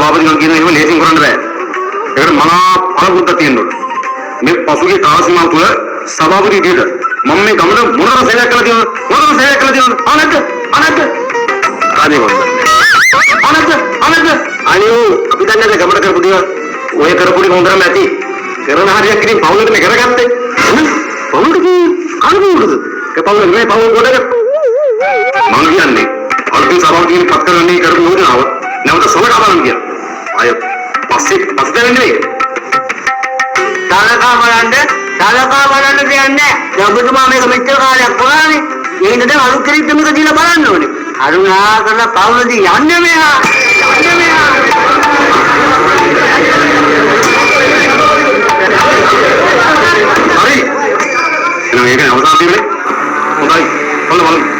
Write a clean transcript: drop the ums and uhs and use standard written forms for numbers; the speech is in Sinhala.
සභාපතිතුමා කියන ඒවා ලේසියෙන් කරන්න බෑ. ඒකට මහා පළපොත්ත තියෙනවා. මේ පසුගිය කාල සීමාව තුළ සභාපති විදියට මම මේ ගමන මොනතර සේවයක් කළා කියනවා. මොනතර සේවයක් කළා කියනවා. අනද්ද කාදී වන්ද. අනද්ද අනියෝ අපි දන්නේ ගමන කරපු දේවල් ඔය කරපු ටික හොඳටම ඇති. කරන හරියක් ඉතින් පවුලට මේ කරගත්තේ. පවුලට කවුරුද? ඒ පවුල නෙමෙයි පවුල කොටක. මම කියන්නේ අලුත් සභාපතිතුමනි පත් කරන්නේ කරපු යෝජනාව නැවත සලකා බලන්න කියන. අය පස්සේ නෙමෙයි. සලකා බලන්න දෙන්නේ. ඔබතුමා මේක මෙච්චර කාලයක් කරානේ. ඒකට දැන් අලුත් කෙනෙක් මේක දීලා බලන්න ඕනේ. අරුණා කරලා පවුලදී යන්නේ මෙහා. හරි. එහෙනම් ඒක අවසන් දෙන්නේ. හොඳයි. බලන්න.